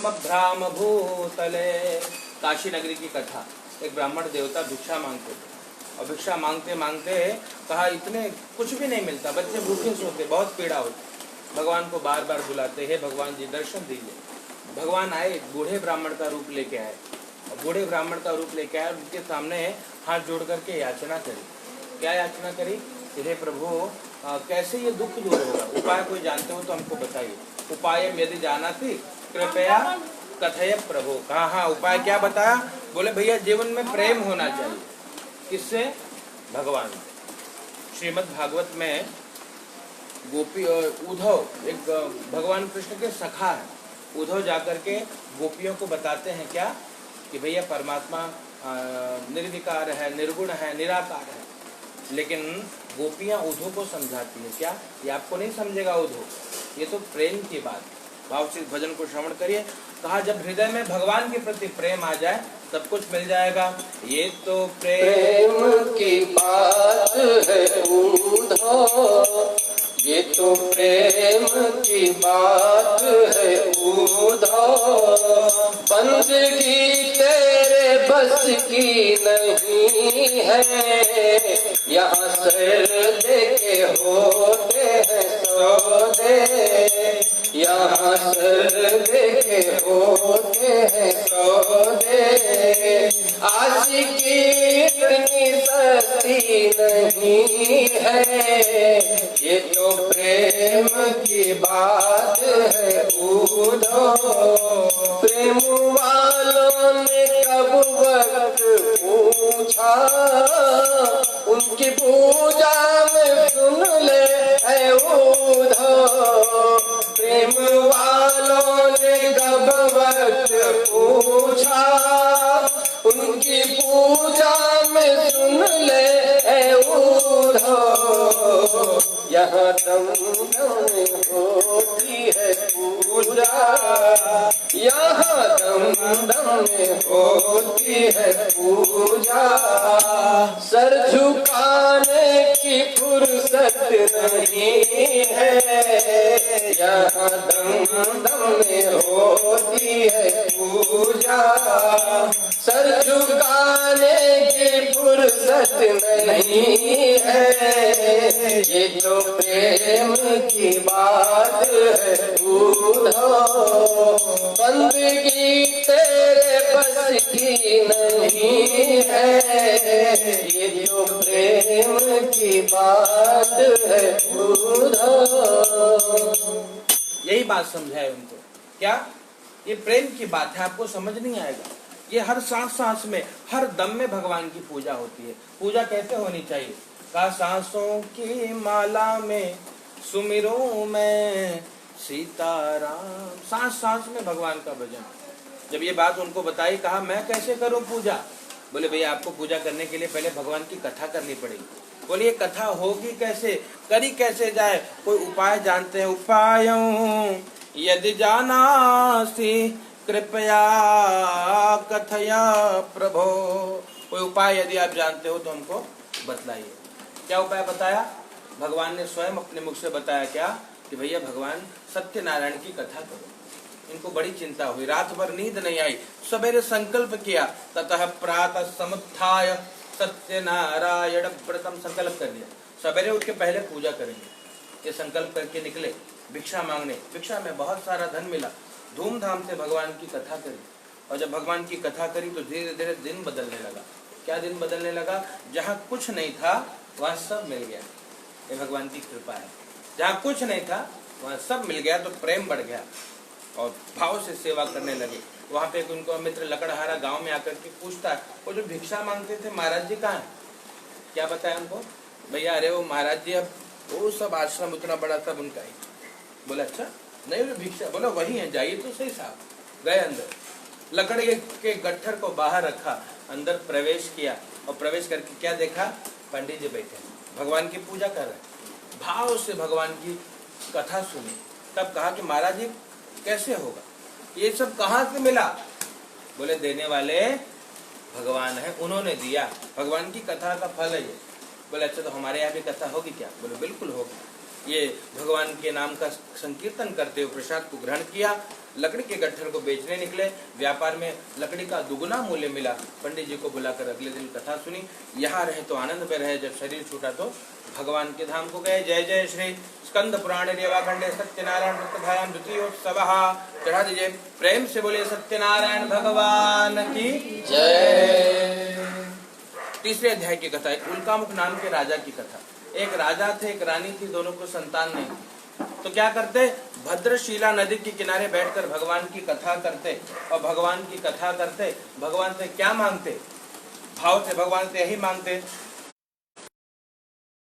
बभ्राम भूतले। काशी नगरी की कथा। एक ब्राह्मण देवता भिक्षा मांगते थे और भिक्षा मांगते मांगते कहा इतने कुछ भी नहीं मिलता, बच्चे भूखे सोते, बहुत पीड़ा होती। भगवान को बार बार बुलाते, हे भगवान जी दर्शन दीजिए। भगवान आए, बूढ़े ब्राह्मण का रूप लेके आए और बूढ़े ब्राह्मण का रूप लेके आए, उनके सामने हाथ जोड़ करके याचना करी। क्या याचना करी? हे प्रभु कैसे ये दुख दूर होगा, उपाय कोई जानते हो तो हमको बताइए। उपाय यदि जाना थी कृपया कथय प्रभु। कहा हाँ उपाय क्या बताया? बोले भैया जीवन में प्रेम होना चाहिए। किससे? भगवान। श्रीमद् भागवत में गोपी उद्धव एक भगवान कृष्ण के सखा है। उद्धव जाकर के गोपियों को बताते हैं क्या कि भैया परमात्मा निर्विकार है, निर्गुण है, निराकार है। लेकिन गोपियां उद्धव को समझाती है क्या? ये आपको नहीं समझेगा उद्धव, ये तो प्रेम की बात। भाव से भजन को श्रवण करिए। कहा जब हृदय में भगवान के प्रति प्रेम आ जाए सब कुछ मिल जाएगा। ये तो प्रेम की बात है उद्धव, ये तो प्रेम की बात है उद्धव। बंदगी तेरे बस की नहीं है, यहाँ सर देके होते हैं सौदे, यहाँ सर देके होते हैं सौदे। आशिकी इतनी सस्ती नहीं है, ये तो प्रेम की बात है उद्धव। प्रेम वालों ने कब वक्त पूछा, उनकी पूजा में सुन ले है उद्धव। प्रेम वालों ने कब वक्त पूछा, उनकी पूजा में सुन ले है उद्धव। यहाँ दम दम होती है पूजा, यहाँ दम दम होती है पूजा। सर झुकाने की फुर्सत नहीं है, यहाँ दम दम होती है पूजा। सर झुकाने की फुर्सत नहीं है, ये तो प्रेम की बात है उद्धव। बंदगी तेरे बस की नहीं है, ये तो प्रेम की बात है उद्धव। यही बात समझाए उनको। क्या? ये प्रेम की बात है, आपको समझ नहीं आएगा। ये हर सांस सांस में, हर दम में भगवान की पूजा होती है। पूजा कैसे होनी चाहिए? का सांसों की माला में सुमिरो मैं सीताराम। सांस सांस में भगवान का भजन। जब ये बात उनको बताई, कहा मैं कैसे करूं पूजा? बोले भैया आपको पूजा करने के लिए पहले भगवान की कथा करनी पड़ेगी। बोले ये कथा होगी कैसे, करी कैसे जाए? कोई उपाय जानते हैं? उपायों यदि जानासी कृपया कथया प्रभो। कोई उपाय यदि आप जानते हो तो हमको बतलाइए। क्या उपाय बताया? भगवान ने स्वयं अपने मुख से बताया क्या कि भैया भगवान सत्यनारायण की कथा करो। इनको बड़ी चिंता हुई, रात भर नींद नहीं आई। सवेरे संकल्प किया, ततः प्रातः समुत्थाय सत्यनारायण व्रतम। संकल्प कर लिया सवेरे उठ के पहले पूजा करेंगे। ये संकल्प करके निकले भिक्षा मांगने। भिक्षा में बहुत सारा धन मिला। धूमधाम से भगवान की कथा करी और जब भगवान की कथा करी तो धीरे धीरे दिन बदलने लगा। क्या दिन बदलने लगा? जहाँ कुछ नहीं था वहाँ सब मिल गया। ये भगवान की कृपा है। जहाँ कुछ नहीं था वहाँ सब मिल गया तो प्रेम बढ़ गया और भाव से सेवा करने लगे। वहाँ पे उनको मित्र लकड़हारा गांव में आकर के पूछता है, वो जो भिक्षा मांगते थे महाराज जी कहाँ है? क्या बताया उनको? भैया अरे वो महाराज जी अब वो सब आश्रम उतना बड़ा सब उनका ही। बोला अच्छा नहीं वो भिक्षा, बोला वही है, जाइए तो सही साहब। गए अंदर, लकड़ी के गट्ठर को बाहर रखा, अंदर प्रवेश किया और प्रवेश करके क्या देखा? पंडित जी बैठे भगवान की पूजा कर रहे। भाव से भगवान की कथा सुनी। तब कहा कि महाराज जी कैसे होगा, ये सब कहाँ से मिला? बोले देने वाले भगवान है, उन्होंने दिया। भगवान की कथा का फल है ये। बोले अच्छा तो हमारे यहाँ भी कथा होगी क्या? बोले बिल्कुल होगी। ये भगवान के नाम का संकीर्तन करते हुए प्रसाद को ग्रहण किया। लकड़ी के गट्ठर को बेचने निकले। व्यापार में लकड़ी का दुगुना मूल्य मिला। पंडित जी को बुलाकर अगले दिन कथा सुनी। यहाँ रहे तो आनंद में रहे, जब शरीर छूटा तो भगवान के धाम को गए। जय जय श्री स्कंद पुराण रेवाखंडे सत्यनारायण व्रतधायाम द्वितीयोत्सवः। चढ़ा दीजिए, प्रेम से बोले सत्यनारायण भगवान की जय। तीसरे अध्याय की कथा, एक उल्कामुख नाम के राजा की कथा। एक राजा थे, एक रानी थी, दोनों को संतान नहीं थी। तो क्या करते, भद्रशिला नदी के किनारे बैठकर भगवान की कथा करते और भगवान की कथा करते। भगवान से क्या मांगते, भाव से भगवान से यही मांगते।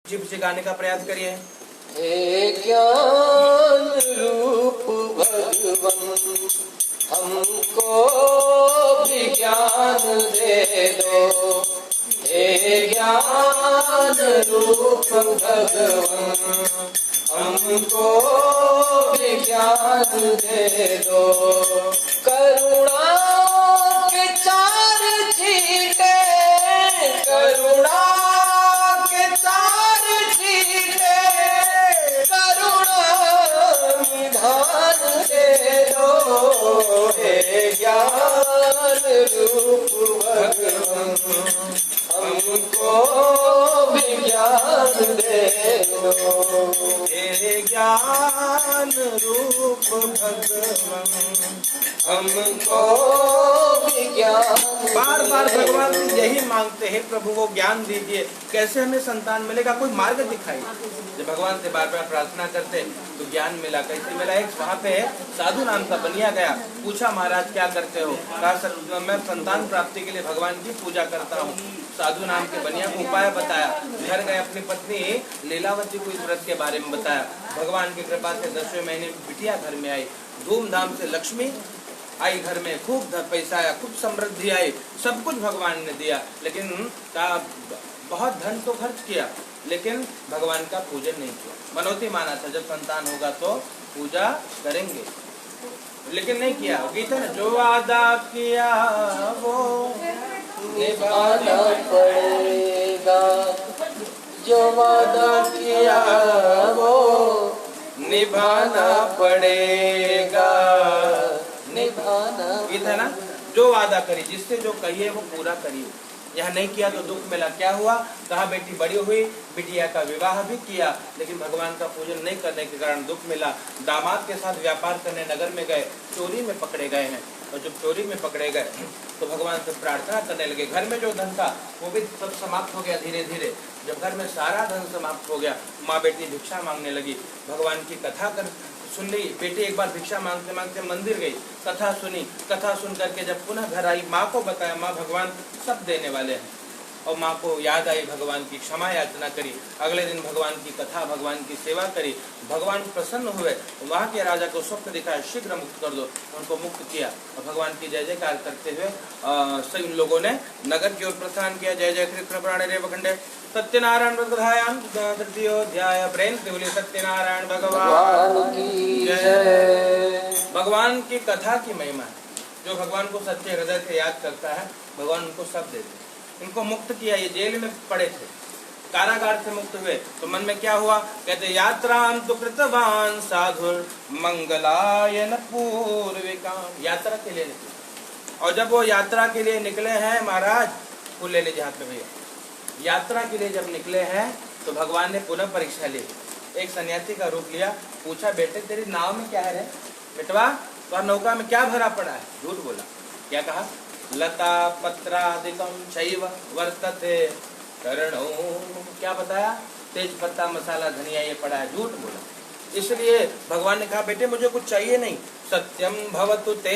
जीभ सिखाने का प्रयास करिए। हे ज्ञान रूप भगवान, हमको भी ज्ञान दे दो। हे ज्ञान रूप भगवान, हमको भी ज्ञान दे दो। करुणा के चार छींटे, करुणा के चार छींटे, करुणा निधान दे दो। हे ज्ञान रूप भगवान, हमको भी ज्ञान दे दो। हे ज्ञान रूप भगवान, हमको भी ज्ञान। बार बार भगवान से यही मांगते हैं, प्रभु वो ज्ञान दीजिए, कैसे हमें संतान मिलेगा, कोई मार्ग दिखाई। जब भगवान से बार बार प्रार्थना करते तो ज्ञान मिला। कैसे मिला, एक वहाँ पे साधु नाम का बनिया गया, पूछा महाराज क्या करते हो, कहा सर मैं संतान प्राप्ति के लिए भगवान की पूजा करता हूँ। साधु नाम के बनिया को उपाय बताया, घर गए, अपनी पत्नी लीलावती को इस व्रत के बारे में बताया। भगवान की कृपा से 10वें महीने में बिटिया घर में आई, धूमधाम से लक्ष्मी आई घर में, खूब पैसा आया, खूब समृद्धि आई, सब कुछ भगवान ने दिया। लेकिन बहुत धन तो खर्च किया, लेकिन भगवान का पूजन नहीं किया। मनौती माना था जब संतान होगा तो पूजा करेंगे, लेकिन नहीं किया। गीता ने जो वादा किया वो निभाना पड़ेगा, जो वादा किया वो निभाना पड़ेगा। निभाना। गीता है ना, जो वादा करी, जिससे जो कहिए वो पूरा करिए। यह नहीं किया तो दुख मिला। क्या हुआ, कहा बेटी बड़ी हुई, बिटिया का विवाह भी किया, लेकिन भगवान का पूजन नहीं करने के कारण दुख मिला। दामाद के साथ व्यापार करने नगर में गए, चोरी में पकड़े गए हैं, और जब चोरी में पकड़े गए तो भगवान से प्रार्थना करने लगे। घर में जो धन था वो भी सब समाप्त हो गया धीरे धीरे। जब घर में सारा धन समाप्त हो गया, माँ बेटी भिक्षा मांगने लगी। भगवान की कथा कर सुन ली। बेटी एक बार भिक्षा मांगते मांगते मंदिर गई, कथा सुनी। कथा सुन करके जब पुनः घर आई, माँ को बताया, माँ भगवान सब देने वाले हैं। और माँ को याद आई, भगवान की क्षमा याचना करी। अगले दिन भगवान की कथा, भगवान की सेवा करी। भगवान प्रसन्न हुए, वहाँ के राजा को स्वप्न दिखाया, शीघ्र मुक्त कर दो। उनको मुक्त किया और भगवान की जय जयकार करते हुए सभी लोगों ने नगर की ओर प्रस्थान किया। जय जय कृष्ण पुराण रेवखंडे सत्यनारायण व्रतधायाम तृतीयोध्याय। प्रेम से बोले सत्यनारायण भगवान की जय। भगवान की कथा की महिमा है। जो भगवान को सच्चे हृदय से याद करता है, भगवान उनको सब देते हैं। इनको मुक्त किया, ये जेल में पड़े थे, कारागार से मुक्त हुए तो मन में क्या हुआ, कहते यात्रां तु कृतवान साधुर मंगलायन पूर्विकाम। यात्रा के लिए निकले, और जब वो यात्रा के लिए निकले हैं, महाराज फूल ले लीजिए हाथ में भैया। यात्रा के लिए जब निकले हैं तो भगवान ने पुनः परीक्षा ली। एक सन्यासी का रूप लिया, पूछा बेटे तेरी नाव में क्या है रे बेटवा, तो नौका में क्या भरा पड़ा है। झूठ बोला। क्या कहा, लता पत्रादिकम चैव वर्तते करणो। क्या बताया, तेज पत्ता मसाला धनिया ये पड़ा है। झूठ बोला। इसलिए भगवान ने कहा बेटे मुझे कुछ चाहिए नहीं, सत्यम भवतु ते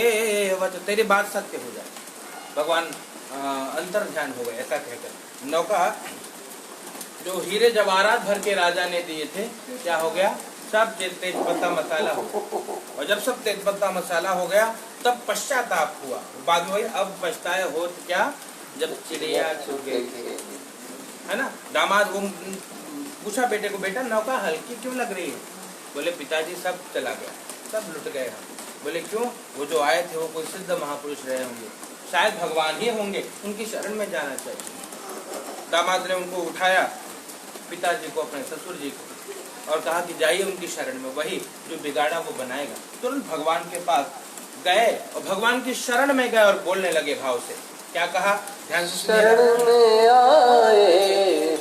वच, तेरी बात सत्य हो जाए। भगवान अंतर ध्यान हो गए। ऐसा कहकर नौका जो हीरे जवाहरात भर के राजा ने दिए थे, क्या हो गया, सब तेज पत्ता मसाला हो गया। और जब सब तेज पत्ता मसाला हो गया तब पश्चाताप हुआ। बाद में अब पछताए हो तो क्या, जब चिड़िया चुग गई, है ना। दामाद वो पूछा बेटे को, बेटा नौका हल्की क्यों लग रही है। बोले पिताजी सब चला गया, सब लुट गए हम। बोले क्यों, वो जो आए थे वो कोई सिद्ध महापुरुष रहे होंगे, शायद भगवान ही होंगे, उनकी शरण में जाना चाहिए। दामाद ने उनको उठाया, पिताजी को, अपने ससुर जी को, और कहा कि जाइए उनकी शरण में, वही जो बिगाड़ा वो बनाएगा। तुरंत भगवान के पास गए और भगवान की शरण में गए और बोलने लगे भाव से। क्या कहा? ध्यान से सुनिएगा। शरण में आए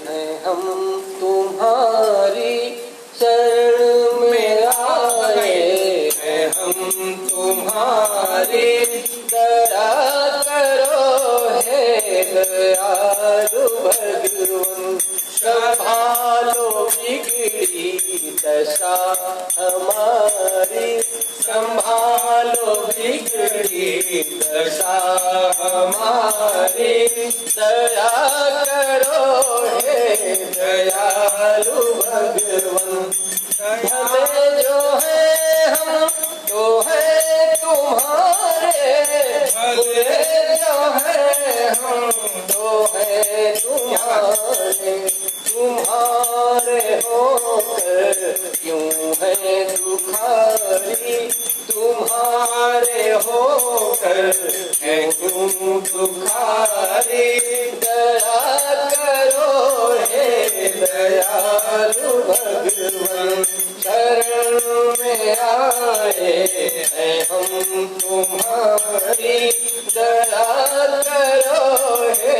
हैं हम तुम्हारी, शरण में आए हैं हम तुम्हारी, दया करो हे दयालु भगवन, संभालो बिगड़ी दशा हमारी, संभालो बिगड़ी दशा हमारी, दया करो हे दयालु भगवन। भले जो है हम तो है तुम्हारे, भले जो है हम तो है तुम्हारे, तुम्हारे होकर क्यों है दुखारी, तुम्हारे होकर क्यों दुखारी, दया करो हे दयालु भगवन, शरण में आए हैं हम तुम्हारी, दया करो हे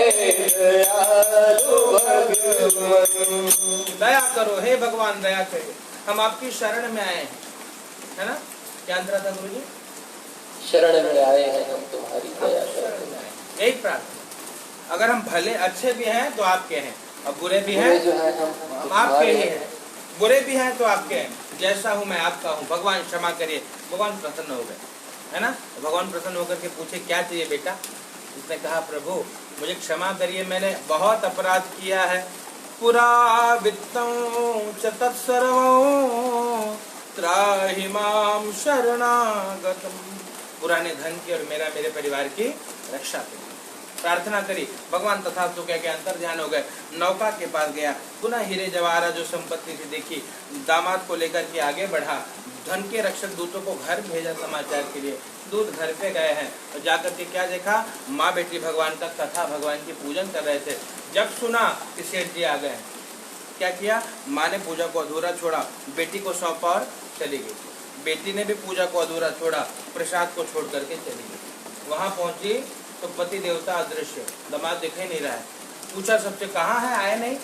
दयालु भगवन। दया करो हे भगवान, दया करो, हम आपकी शरण में आए हैं, है ना? क्या अंतर था गुरु जी? शरण में आए हैं हम तुम्हारी, दया करो। यही प्रार्थना। अगर हम भले अच्छे भी हैं तो आपके हैं, और बुरे भी हैं जो है हम आपके ही हैं, बुरे भी हैं तो आपके हैं। जैसा हूँ मैं आपका हूँ, भगवान क्षमा करिए। भगवान प्रसन्न हो गए, है ना? भगवान प्रसन्न होकर के पूछे क्या चाहिए बेटा? उसने कहा प्रभु मुझे क्षमा करिए, मैंने बहुत अपराध किया है। पुरा वित्तं च तत्सर्वं त्राहि मां शरणागतम्। पुराने धन की और मेरे परिवार की रक्षा करिए। प्रार्थना करी, भगवान तथास्तु कह के अंतर ध्यान हो गए। नौका के पास गया, पुनः हीरे जवाहरात जो संपत्ति थी देखी, दामाद को लेकर के आगे बढ़ा, धन के रक्षक दूतों को घर भेजा समाचार के लिए। दूत घर पे गए हैं और जाकर के क्या देखा? माँ बेटी भगवान का कथा, भगवान की पूजन कर रहे थे। जब सुना कि सेठ जी आ गए, क्या किया? माँ ने पूजा को अधूरा छोड़ा, बेटी को सौंपा और चली गई। बेटी ने भी पूजा को अधूरा छोड़ा, प्रसाद को छोड़ करके चली गई। वहां पहुंची तो पति देवता अदृश्य, दामाद दिख ही नहीं रहा है। पूछा सबसे, कहाँ है, आए नहीं?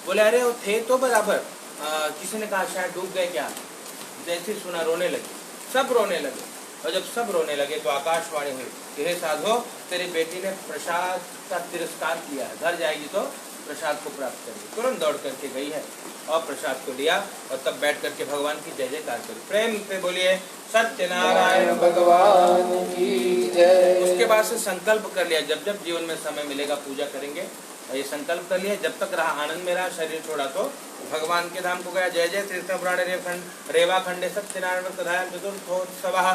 बोले अरे वो थे तो बराबर, किसी ने कहा शायद डूब गए क्या। जैसे सुना रोने लगे, सब रोने लगे। और जब सब रोने लगे तो आकाशवाणी हुई कि हे साधो, तेरी बेटी ने प्रसाद का तिरस्कार किया है, घर जाएगी तो प्रसाद को प्राप्त करेगी। तुरंत दौड़ करके गई है और प्रसाद को लिया और तब बैठ करके भगवान की जय जयकार करी। प्रेम पे बोलिए सत्यनारायण भगवान की जय। उसके बाद से संकल्प कर लिया, जब जब जीवन में समय मिलेगा पूजा करेंगे। और ये संकल्प कर लिया, जब तक रहा आनंद में रहा, शरीर छोड़ा तो भगवान के धाम को गया। जय जय तीर्थ पुराण रेवा खंडे सत्यनारायण कथायां चतुर्थोत्सवः।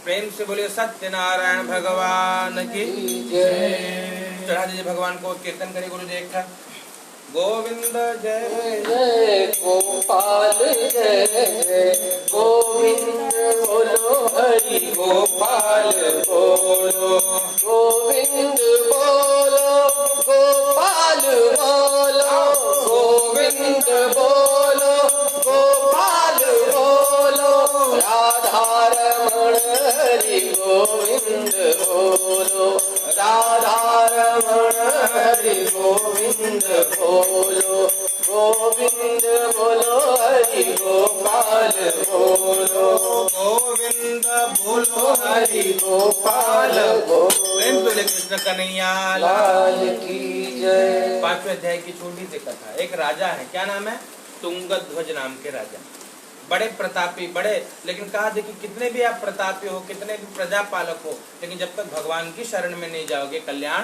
प्रेम से बोलिए सत्यनारायण भगवान की जय। चढ़ा दीजिए भगवान को, कीर्तन करिए गुरु जी एक था। गोविंद जय जय गोपाल जय गोविंद बोलो, हरि गोपाल बोलो, गोविंद बोलो, गोपाल बोलो, गोविंद बोलो, गोपाल बोलो, राधा रमण हरि गोविंद बोलो, राधा रमण हरि गोविंद बोलो, गोविंद बोलो, हरि गोपाल बोलो, गोविंद बोलो हरि गोपाल बोलो। प्रेम तो कृष्ण कन्हैया लाल की जय। 5वें अध्याय की छोटी सी कथा। एक राजा है, क्या नाम है? तुंगध्वज नाम के राजा, बड़े प्रतापी, बड़े, लेकिन कहा देखिए कितने भी आप प्रतापी हो, कितने भी प्रजा पालक हो, लेकिन जब तक भगवान की शरण में नहीं जाओगे कल्याण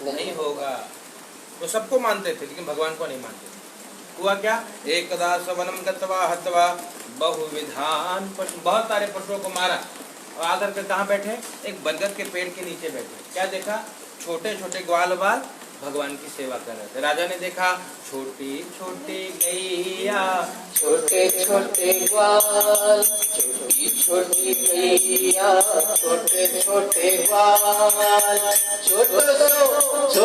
नहीं होगा। वो सबको मानते थे लेकिन भगवान को नहीं मानते थे। हुआ क्या? एकदा सवनम गत्वा हत्वा बहुविधान पशु, बहुत सारे पशुओं को मारा और आकर के कहाँ बैठे? एक बरगद के पेड़ के नीचे बैठे। क्या देखा? छोटे छोटे ग्वाल बाल भगवान की सेवा कर रहे थे। राजा ने देखा छोटी छोटी गैया, छोटे छोटे ग्वाल, छोटी छोटी गैया, छोटे छोटे ग्वाल, छोटो सो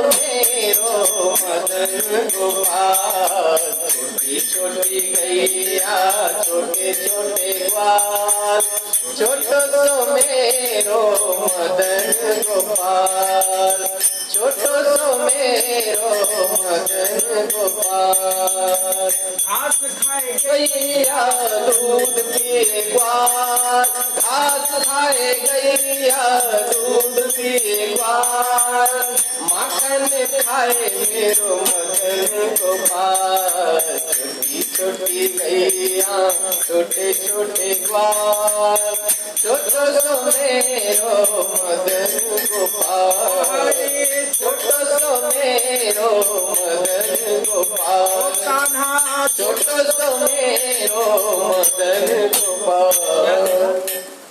मेरो मदन गोपाल, छोटी छोटे छोटे ग्वाल, छोटो सो मेरो मदन गोपाल, छोटो सो मेरो मदन गोपाल। घास खाए गैया दूध पिए ग्वाल, घास खाए गैया दूध पिए ग्वाल, माखन खाए मेरो मदन गोपाल। छोटी छोटी गैया छोटे छोटे ग्वाल, छोटो सो मेरो मदन गोपाल, छोटो सो मेरो मदन गोपाल, छोटो सो मेरो मदन गोपाल।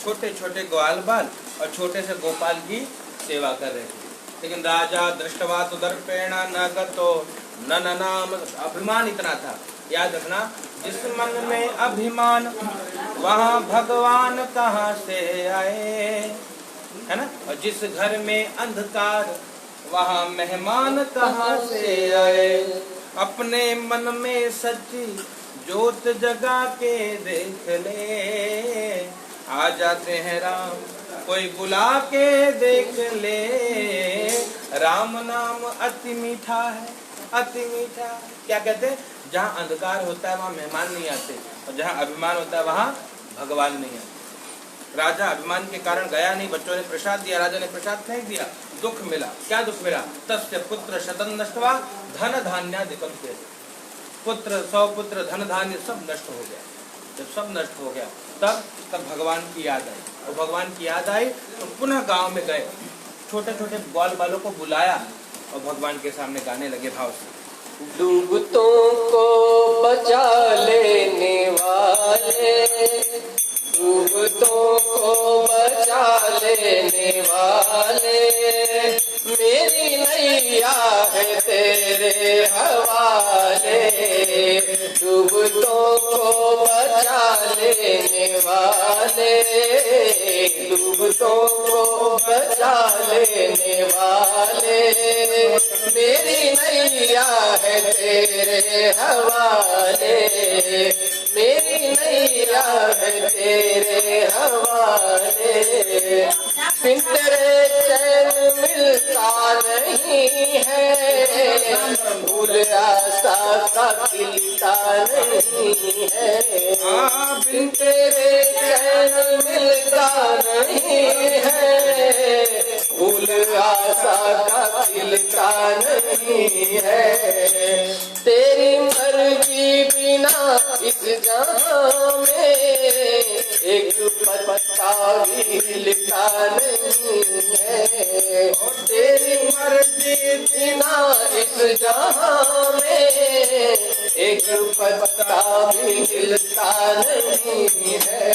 छोटे छोटे ग्वाल बाल और छोटे से गोपाल की सेवा कर रहे थे। लेकिन राजा दृष्टवा तो दर्पेण न गतो न नाम, अभिमान इतना था। याद रखना, जिस मन में अभिमान वहाँ भगवान कहाँ से आए, है ना। और जिस घर में अंधकार वहाँ मेहमान कहाँ से आए। अपने मन में सच्ची जोत जगा के देख ले, आ जाते हैं राम कोई बुला के देख ले। राम नाम अति मीठा है, अति मीठा। क्या कहते हैं, जहाँ अंधकार होता है वहाँ मेहमान नहीं आते, और जहाँ अभिमान होता है वहाँ भगवान नहीं आते। राजा अभिमान के कारण गया नहीं। बच्चों ने प्रसाद दिया, राजा ने प्रसाद फेंक दिया, दुख मिला। क्या दुख मिला? तस्य पुत्र शतं नष्ट्वा धन धान्यादिकं से। पुत्र 100 पुत्र धन धान्य सब नष्ट हो गया। जब सब नष्ट हो गया तब भगवान की याद आई, और भगवान की याद आई तो पुनः गांव में गए, छोटे छोटे ग्वाल बालों को बुलाया और भगवान के सामने गाने लगे भाव से। डूबतों को बचा लेने वाले, डूबतों को बचा लेने वाले, मेरी नैया है तेरे हवाले। डूबतों को बचा लेने वाले, डूबतों को बचा लेने वाले, मेरी नैया है तेरे हवाले, मेरी नैया है तेरे हवाले। बिन तेरे चैन मिलता नहीं है, भूल आशा का खिलता नहीं है। बिन तेरे चैन मिलता नहीं है, भूल आशा का खिलता नहीं है। तेरी मर्जी बिना इस जहां में एक पत्ता भी हिलता नहीं है। तेरी मर्जी बिना इस जहां में एक पत्ता भी हिलता नहीं है।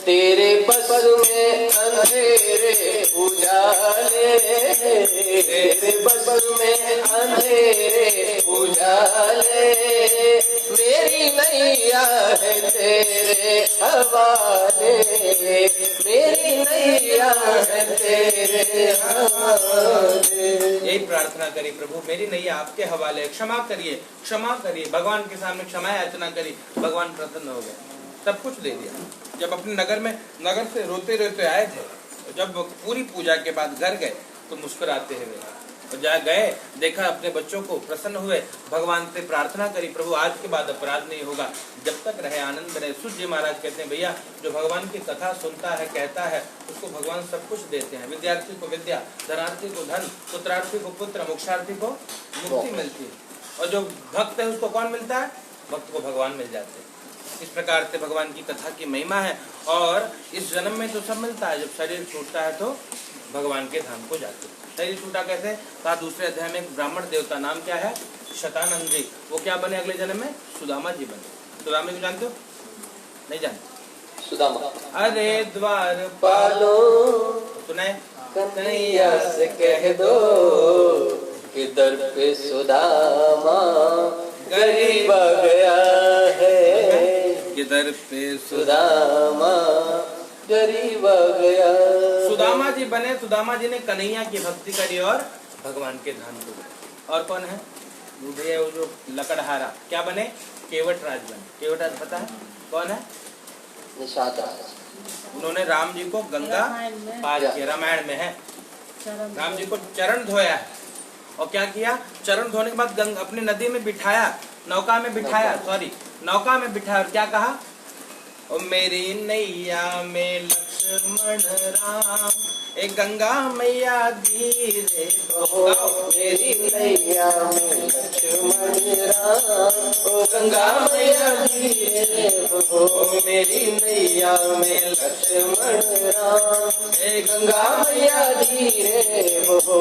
तेरे बस में अंधेरे उजाले, तेरे बस में अंधेरे उजाले, मेरी नैया है तेरे हवाले, मेरी नैया है तेरे हवाले। यही प्रार्थना करी, प्रभु मेरी नैया आपके हवाले, क्षमा करिए, क्षमा करिए। भगवान के सामने क्षमा याचना करी, भगवान प्रसन्न हो गए, सब कुछ दे दिया। जब अपने नगर से रोते रोते आए थे, जब पूरी पूजा के बाद घर गए तो मुस्कुराते हुए, और जहाँ गए देखा अपने बच्चों को, प्रसन्न हुए, भगवान से प्रार्थना करी, प्रभु आज के बाद अपराध नहीं होगा, जब तक रहे आनंद रहे। सूर्य जी महाराज कहते हैं, भैया जो भगवान की कथा सुनता है, कहता है, उसको भगवान सब कुछ देते हैं। विद्यार्थी को विद्या, धनार्थी को धन, पुत्रार्थी को पुत्र, मोक्षार्थी को मुक्ति मिलती है, और जो भक्त है उसको कौन मिलता है? भक्त को भगवान मिल जाते हैं। इस प्रकार से भगवान की कथा की महिमा है। और इस जन्म में तो सब मिलता है, जब शरीर छूटता है तो भगवान के धाम को जाते हैं। शरीर छूटा कैसे? कहा दूसरे अध्याय में एक ब्राह्मण देवता, नाम क्या है? शतानंद जी। वो क्या बने अगले जन्म में? सुदामा जी बने। सुदामा को जानते हो? नहीं जानते? सुदामा अरे द्वार पालो सुनाए, कन्हैया से कह दो कि दर पे सुदामा गरीब आ गया है, किधर पे सुदामा गरीब आ गया। सुदामा जी बने। सुदामा जी ने कन्हैया की भक्ति करी और भगवान के धाम को गए। और कौन है? भैया वो जो लकड़हारा, क्या बने? केवट राज बने। केवट राज पता है कौन है? निषाद राज। उन्होंने राम जी को गंगा पार किया, रामायण में है। राम जी को चरण धोया है और क्या किया, चरण धोने के बाद गंगा अपनी नदी में बिठाया, नौका में बिठाया, नौका में बिठाया और क्या कहा, ओ मेरी नैया में लक्ष्मण राम, एक गंगा मैया धीरे बहो, मेरी नैया में लक्ष्मण राम, ओ गंगा मैया धीरे बहो, मेरी नैया में लक्ष्मण राम, हे गंगा मैया धीरे बहो,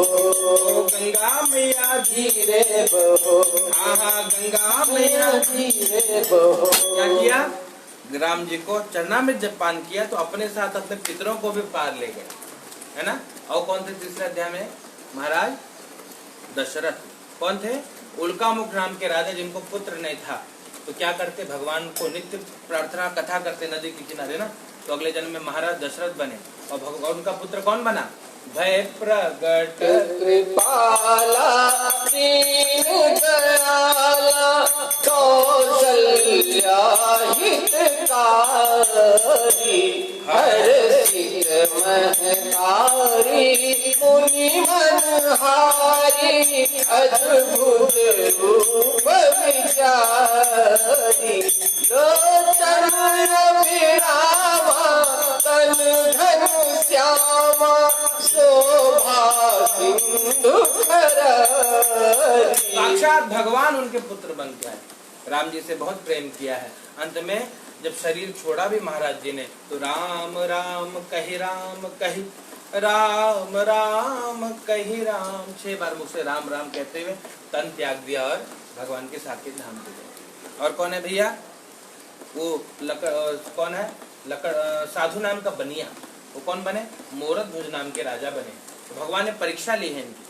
गंगा मैया धीरे बहो, हाँ गंगा मैया धीरे बहो। क्या किया, राम जी को चरणामृत जब पान किया तो अपने साथ अपने पितरों को भी पार ले गए, है ना। और कौन थे तीसरे अध्याय में, महाराज दशरथ। कौन थे, उल्कामुख नाम के राजा जिनको पुत्र नहीं था, तो क्या करते, भगवान को नित्य प्रार्थना कथा करते नदी के किनारे ना, तो अगले जन्म में महाराज दशरथ बने और भगवान उनका पुत्र कौन बना, भय प्रगट कृपाला दीन दयाला कौशल्या हितकारी, हर्षित महतारी मुनि मनहारी, अद्भुत रूप विचारी, लोचन अभिरामा तन धन श्यामा, शोभा सिंधु खरारी। साक्षात भगवान उनके पुत्र बन के आए, राम जी से बहुत प्रेम किया है। अंत में जब शरीर छोड़ा भी महाराज जी ने, तो राम राम कही राम कही, राम राम कही राम, 6 बार मुझसे राम राम कहते हुए तन त्याग दिया और भगवान के साकेत धाम पे गए। और कौन है भैया, वो कौन है, साधु नाम का बनिया, वो कौन बने, मोरद भुज नाम के राजा बने। तो भगवान ने परीक्षा ली है इनकी,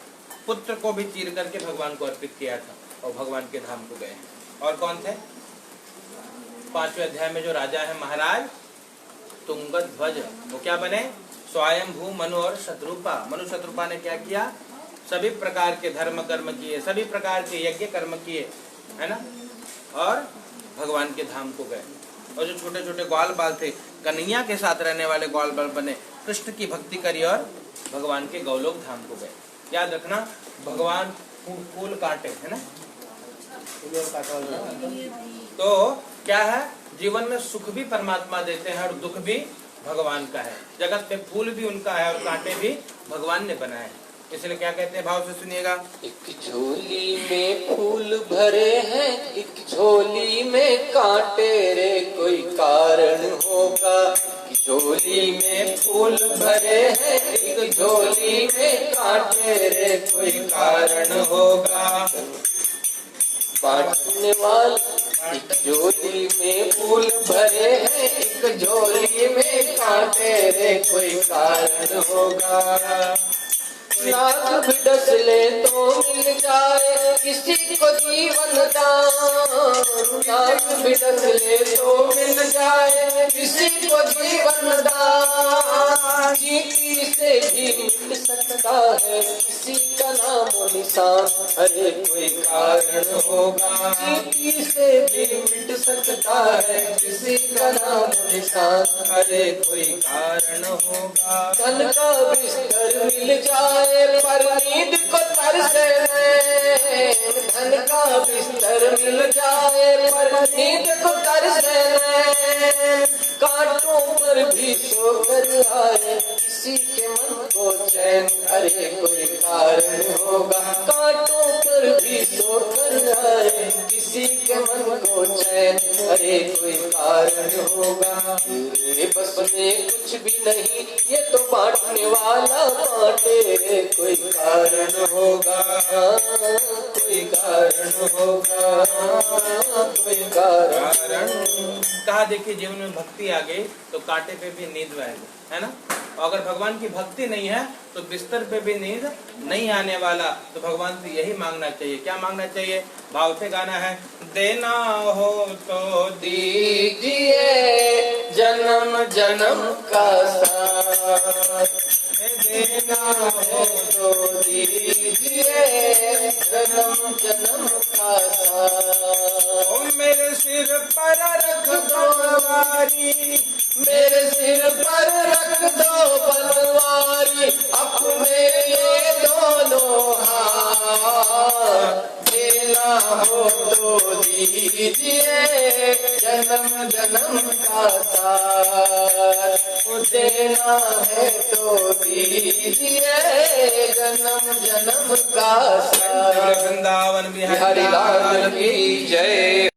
पुत्र को भी चीर करके भगवान को अर्पित किया था और भगवान के धाम को गए। और कौन थे, 5वें अध्याय में जो राजा है महाराज तुंगध्वज, वो क्या बने, स्वयंभू मनु और शत्रुपा। मनु शत्रुपा ने क्या किया, सभी प्रकार के धर्म कर्म किए, सभी प्रकार के यज्ञ कर्म किए, है ना, और भगवान के धाम को गए। और जो छोटे छोटे ग्वाल बाल थे, कन्हैया के साथ रहने वाले ग्वाल बाल बने, कृष्ण की भक्ति करी और भगवान के गौलोक धाम को गए। याद रखना, भगवान फूल काटे, है ना, तो क्या है, जीवन में सुख भी परमात्मा देते हैं और दुख भी भगवान का है। जगत में फूल भी उनका है और कांटे भी भगवान ने बनाए हैं। इसलिए क्या कहते हैं, भाव से सुनिएगा, एक झोली में फूल भरे हैं, एक झोली में कांटे रे, कोई कारण होगा। झोली में फूल भरे हैं, एक झोली में कांटे रे, कोई कारण होगा। बांटने वाला एक झोली में फूल भरे हैं, एक झोली में कांटे रे, कोई कारण होगा। नाक भी डस ले तो मिल जाए किसी को जीवन दान, नाक भी डस ले तो मिल जाए किसी को जीवन दान। चींटी से भी मिट सकता है किसी का नाम निशान, अरे कोई कारण होगा। चींटी से भी मिट सकता है किसी का नाम निशान, अरे कोई कारण होगा। धन का बिस्तर मिल जाए पर नींद को तरसे नैन, धन का बिस्तर मिल जाए पर नींद को तरसे नैन। कांटों पर भी सोकर आए किसी के मन को चैन, अरे कोई कारण होगा। कांटों पर भी सोकर आए किसी के मन को चैन, अरे कोई कारण होगा। तेरे बस में कुछ भी नहीं, ये तो बांटने वाला बांटे, कोई कारण होगा, कोई कारण होगा, कोई कारण। कहा देखिए, जीवन में भक्ति आ गई तो कांटे पे भी नींद आएगी, है ना। और अगर भगवान की भक्ति नहीं है तो बिस्तर पे भी नींद नहीं आने वाला। तो भगवान से यही मांगना चाहिए, क्या मांगना चाहिए, भाव से गाना है, देना हो तो दीजिए, जन्म जन्म का साथ देना है तो दीजिए जन्म जन्म का साथ। ओ मेरे सिर पर रख दो सवारी, मेरे सिर पर रख दो बनवारी, अपने ये दोनों हाथ देना हो तो दीजिए जन्म जन्म का साथ देना है तो दीजिए जन्म जन्म का साथ। वृंदावन बिहारी लाल की जय।